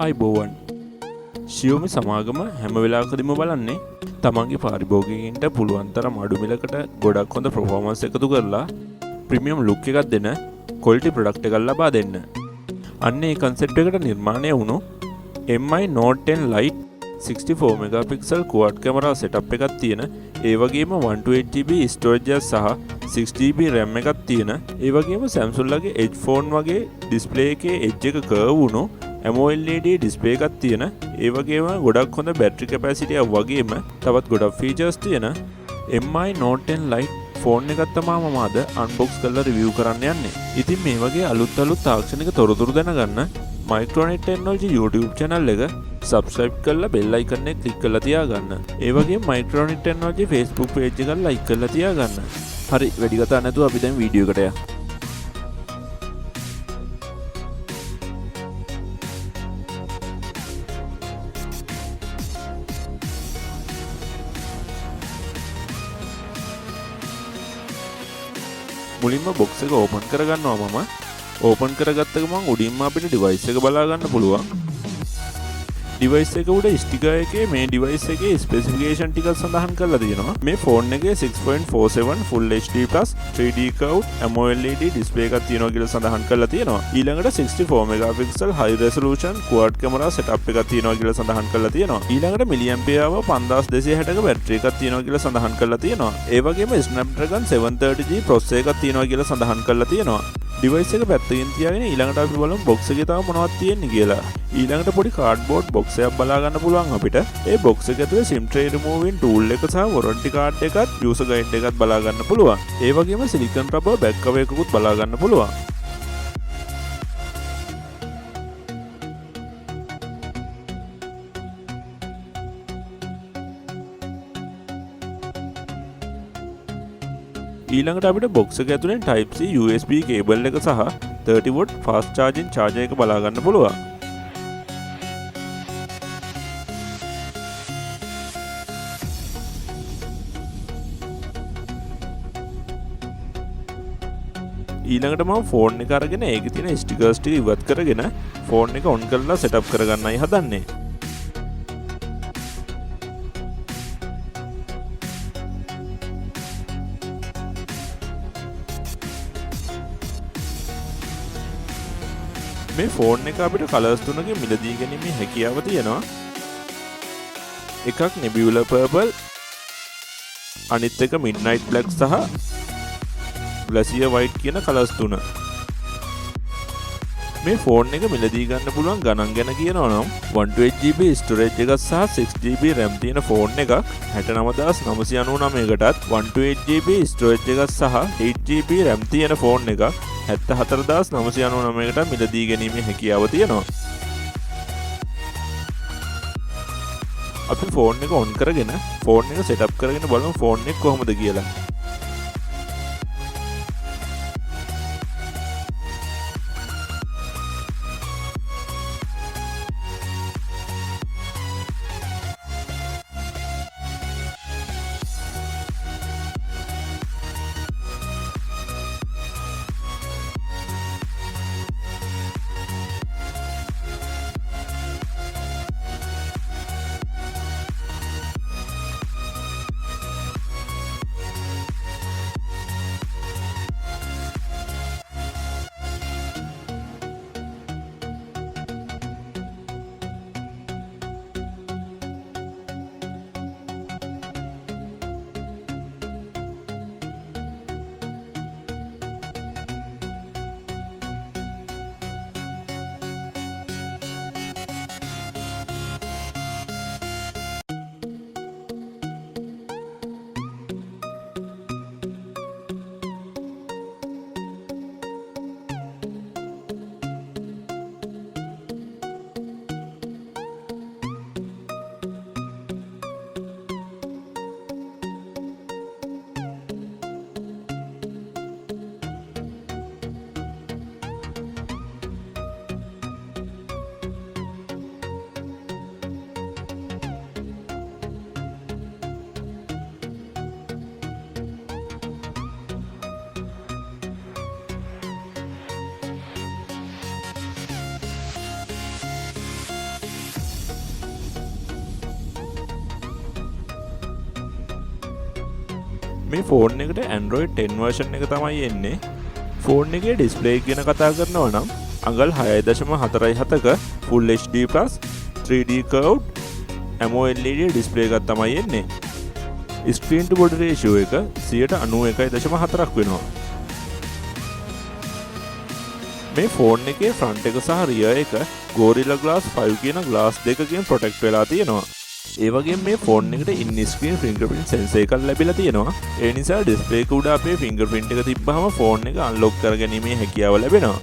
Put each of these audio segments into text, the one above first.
අයිබෝවන් ශියෝමි සමාගම හැම වෙලාවකදීම බලන්නේ තමන්ගේ පාරිභෝගිකයින්ට පුළුවන් තරම් අඩු මිලකට ගොඩක් හොඳ performance එකතු කරලා ප්‍රීමියම් ලුක් එකක් දෙන quality product එකක් ලබා දෙන්න. අන්න ඒ concept එකට නිර්මාණය වුණු MI Note 10 Lite 64 megapixel quad camera setup එකක් තියෙන ඒ වගේම 128GB storage සහ 6GB RAM එකක් තියෙන ඒ වගේම Samsung ලගේ Edge phone වගේ display එකේ edge එක curve වුණු AMOLED display එකක් තියෙන ඒ වගේම ගොඩක් හොඳ battery capacity එක වගේම තවත් ගොඩක් features තියෙන MI Note 10 Lite ෆෝන් එකක් තමයි මම අද unbox කරලා review කරන්න යන්නේ. ඉතින් මේ වගේ අලුත් තාක්ෂණික තොරතුරු දැනගන්න Micronet Technology YouTube channel එක subscribe කරලා bell icon එක click කරලා තියාගන්න. ඒ වගේම Micronet Technology Facebook page එක like කරලා තියාගන්න. හරි වැඩි කතා නැතුව අපි දැන් වීඩියෝ එකට යමු. මුලින්ම box එක open කරගන්නවා මම. open කරගත්ත ගමන් උඩින්ම අපිට device එක බලා ගන්න පුළුවන්. device එක උඩ sticker එකේ මේ device එකේ specification ටික සඳහන් කරලා තියෙනවා. මේ phone එකේ 6.47 full HD plus 3D curved AMOLED display එකක් තියෙනවා කියලා සඳහන් කරලා තියෙනවා. ඊළඟට 64 megapixel high resolution quad camera setup එකක් තියෙනවා කියලා සඳහන් කරලා තියෙනවා. ඊළඟට milliampere hour 5260ක battery එකක් තියෙනවා කියලා සඳහන් කරලා තියෙනවා. ඒ වගේම Snapdragon 730G processor එකක් තියෙනවා කියලා සඳහන් කරලා තියෙනවා. device එක පැත්තකින් තියාගෙන ඊළඟට අපි බලමු box එකේ තව මොනවද තියෙන්නේ කියලා. ඊළඟට පොඩි cardboard box එකක් බලා ගන්න පුළුවන් අපිට. ඒ box එක ඇතුලේ SIM tray removing tool එක සහ warranty card එකත් user guide එකත් බලා ගන්න පුළුවන්. ඒ වගේම silicone rubber back cover එකකුත් බලා ගන්න පුළුවන්. ඊළඟට අපිට box එක ඇතුලෙන් type C USB cable එක සහ 30V fast charging charger එක බලා ගන්න පුළුවන්. ඊළඟට මම ෆෝන් එක අරගෙන ඒකේ තියෙන stickers ටික ඉවත් කරගෙන ෆෝන් එක on කරලා setup කරගන්නයි හදන්නේ. මේ ෆෝන් එක අපිට කලර්ස් තුනකින් මිලදී ගැනීමේ හැකියාව තියෙනවා. එකක් nebula purple, අනිත් එක midnight black සහ glacier white කියන කලර්ස් තුන. මේ ෆෝන් එක මිලදී ගන්න පුළුවන් ගණන් ගැන කියනවා නම් 128GB storage එකක් සහ 6GB RAM තියෙන ෆෝන් එකක් 69999කටත් 128GB storage එකක් සහ 8GB RAM තියෙන ෆෝන් එකක් 74999කට මිලදී ගැනීමේ හැකියාව තියෙනවා. අපි ෆෝන් එක on කරගෙන ෆෝන් එක setup කරගෙන බලමු ෆෝන් එක කොහොමද කියලා. මේ ෆෝන් එකට Android 10 version එක තමයි එන්නේ. ෆෝන් එකේ ඩිස්ප්ලේ එක ගැන කතා කරනවා නම් අඟල් 6.47ක Full HD+ 3D curved AMOLED display එකක් තමයි එන්නේ. ස්ක්‍රීන් ටු බොඩි රේෂියෝ එක 91.4ක් වෙනවා. මේ ෆෝන් එකේ ෆ්‍රන්ට් එක සහ රියර් එක Gorilla Glass 5 කියන ග්ලාස් දෙකකින් ප්‍රොටෙක්ට් වෙලා තියෙනවා. ඒ වගේම මේ ෆෝන් එකට ඉන් ස්ක්‍රීන් ෆින්ගර්ප්‍රින්ට් සෙන්සර් එකක් ලැබිලා තියෙනවා. ඒ නිසා ඩිස්ප්ලේ එක උඩ අපේ ෆින්ගර්ප්‍රින්ට් එක තිබ්බහම ෆෝන් එක අන්ලොක් කරගැනීමේ හැකියාව ලැබෙනවා.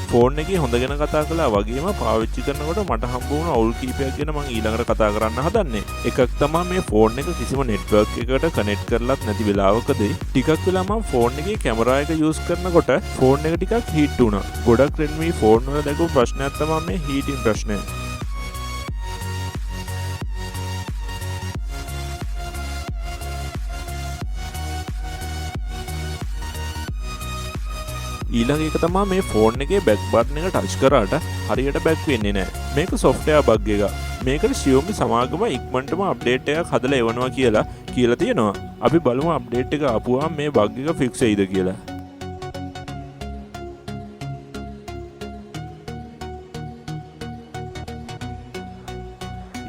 ෆෝන් එකේ හොඳ ගැන කතා කළා වගේම පාවිච්චි කරනකොට මට හම්බ වුණ අවුල් කීපයක් ගැන මම ඊළඟට කතා කරන්න හදන්නේ. එකක් තමයි මේ ෆෝන් එක කිසිම නෙට්වර්ක් එකකට කනෙක්ට් කරලත් නැති වෙලාවකදී ටිකක් වෙලා මම ෆෝන් එකේ කැමරා එක යූස් කරනකොට ෆෝන් එක ටිකක් හීට් වුණා. ගොඩක් Redmi ෆෝන් වල දැකපු ප්‍රශ්නයක් තමයි මේ හීටින් ප්‍රශ්නය. ඊළඟ එක තමයි මේ ෆෝන් එකේ බෑක් බටන් එක ටච් කරාට හරියට බෑක් වෙන්නේ නැහැ. මේක software bug එකක්. මේකට Xiaomi සමාගම ඉක්මනටම අප්ඩේට් එකක් හදලා එවනවා කියලා තියෙනවා. අපි බලමු අප්ඩේට් එක ආපුවාම මේ බග් එක ෆික්ස් වෙයිද කියලා.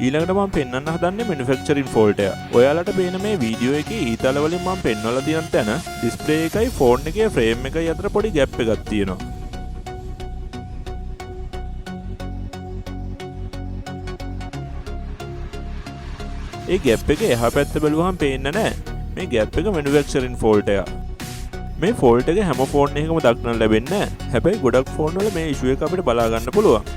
ඊළඟට මම පෙන්වන්න හදන්නේ manufacturing fault එක. ඔයාලට පේන මේ වීඩියෝ එකේ ඊතල වලින් මම පෙන්වලා තියෙන තැන ඩිස්ප්ලේ එකයි ෆෝන් එකේ ෆ්‍රේම් එකයි අතර පොඩි ગેප් එකක් තියෙනවා. ඒ ગેප් එක එහා පැත්ත බැලුවහම පේන්නේ නැහැ. මේ ગેප් එක manufacturing fault එක. මේ fault එක හැම ෆෝන් එකකම දක්නට ලැබෙන්නේ නැහැ. හැබැයි ගොඩක් ෆෝන් වල මේ issue එක අපිට බලා ගන්න පුළුවන්.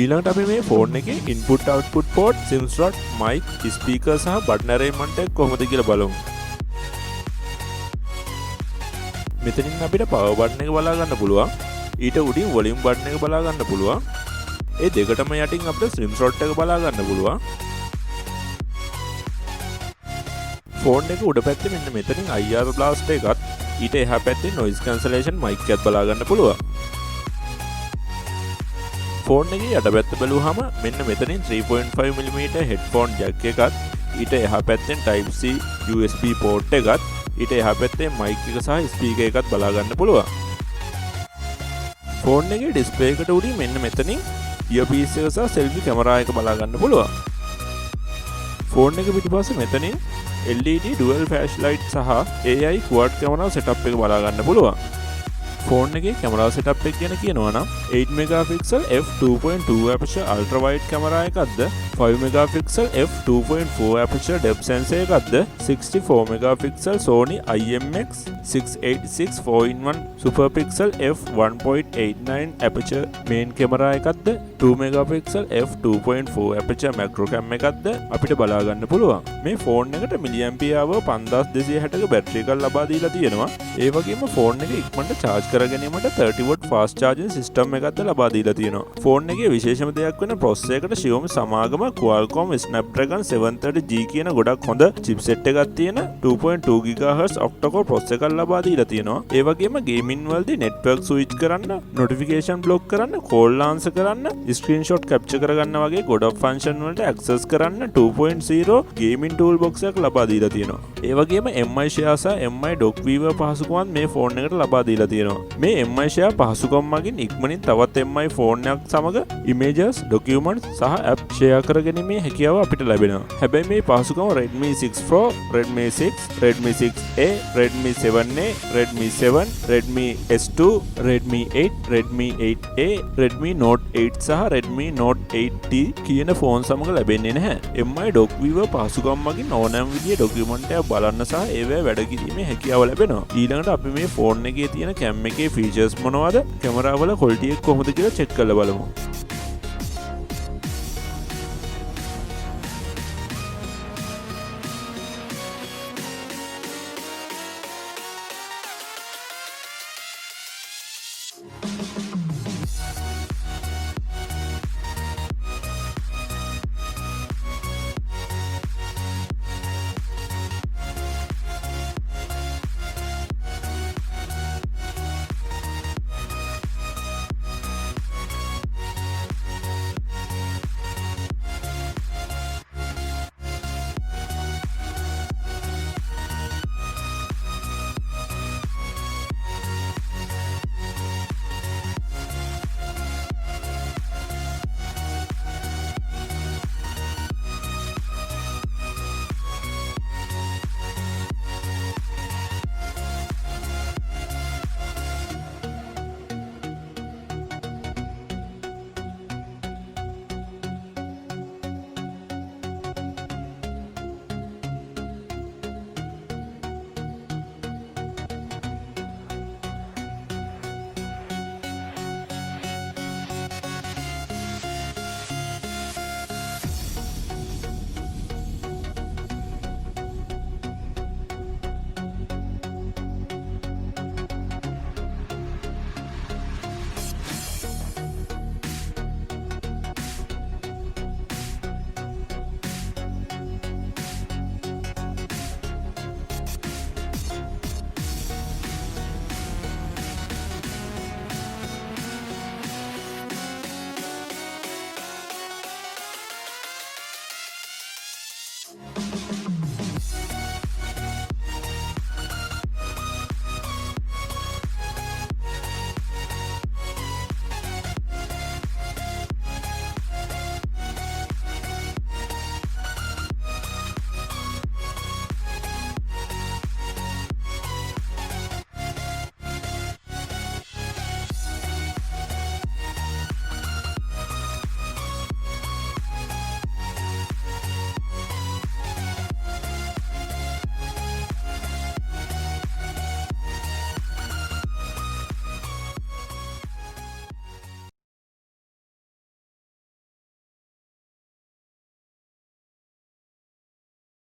ඊළඟට අපි මේ ෆෝන් එකේ input output port, SIM slot, mic, speaker සහ button arrangement එක කොහොමද කියලා බලමු. මෙතනින් අපිට power button එක බලා ගන්න පුළුවන්. ඊට උඩින් volume button එක බලා ගන්න පුළුවන්. ඒ දෙකටම යටින් අපිට SIM slot එක බලා ගන්න පුළුවන්. ෆෝන් එක උඩ පැත්තේ මෙන්න මෙතනින් IR blast එකත් ඊට එහා පැත්තේ noise cancellation mic එකත් බලා ගන්න පුළුවන්. ෆෝන් එකේ යට පැත්ත බැලුවහම මෙන්න මෙතනින් 3.5mm headphone jack එකත් ඊට එහා පැත්තෙන් type C USB port එකත් ඊට එහා පැත්තේ mic එක සහ speaker එකත් බලා ගන්න පුළුවන්. ෆෝන් එකේ display එකට උඩින් මෙන්න මෙතනින් earpiece එක සහ selfie camera එක බලා ගන්න පුළුවන්. ෆෝන් එක පිටිපස්සේ මෙතනින් LED dual flashlight සහ AI quad camera setup එක බලා ගන්න පුළුවන්. ෆෝන් එකේ කැමරා setup එක ගැන කියනවා නම් 8 megapixel f2.2 aperture ultra wide camera එකක්ද 5 megapixel f2.4 aperture depth sensor එකක්ද 64 megapixel Sony IMX 686 4in1 super pixel f1.89 aperture main camera එකක්ද 2 megapixel f2.4 aperture macro cam එකක්ද අපිට බලා ගන්න පුළුවන්. මේ ෆෝන් එකට milliampere hour 5260ක බැටරි එකක් ලබා දීලා තියෙනවා. ඒ වගේම ෆෝන් එක ඉක්මනට charge කරගැනීමට 30W fast charging system එකක්ද ලබා දීලා තියෙනවා. ෆෝන් එකේ විශේෂම දෙයක් වෙන processor එකට Xiaomi සමාගම Qualcomm Snapdragon 730G කියන ගොඩක් හොඳ chipset එකක් තියෙන 2.2 GHz octa-core processor එකක් ලබා දීලා තියෙනවා. ඒ වගේම gaming වලදී network switch කරන්න, notification block කරන්න, call answer කරන්න, screenshot capture කරගන්න වගේ ගොඩක් function වලට access කරන්න 2.0 gaming toolbox එකක් ලබා දීලා තියෙනවා. ඒ වගේම MI share සහ MI dock viewer පහසුකම් මේ ෆෝන් එකට ලබා දීලා තියෙනවා. මේ MI share පහසුකම් මගින් ඉක්මනින් තවත් MI ෆෝන් එකක් සමග images, documents සහ app share කරගැනීමේ හැකියාව අපිට ලැබෙනවා. හැබැයි මේ පහසුකම Redmi 6 Pro, Redmi 6, Redmi 6A, Redmi 7A, Redmi 7, Redmi S2, Redmi 8, Redmi 8A, Redmi Note 8 සහ Redmi Note 8T කියන ෆෝන් සමග ලැබෙන්නේ නැහැ. MI dock viewer පහසුකම් මගින් ඕනෑම විදිහේ document එකක් බලන්න සහ ඒවැ වැඩ කිරීමේ හැකියාව ලැබෙනවා. ඊළඟට අපි මේ ෆෝන් එකේ තියෙන cam එකේ features මොනවද? කැමරාවල quality එක කොහොමද කියලා check කරලා බලමු.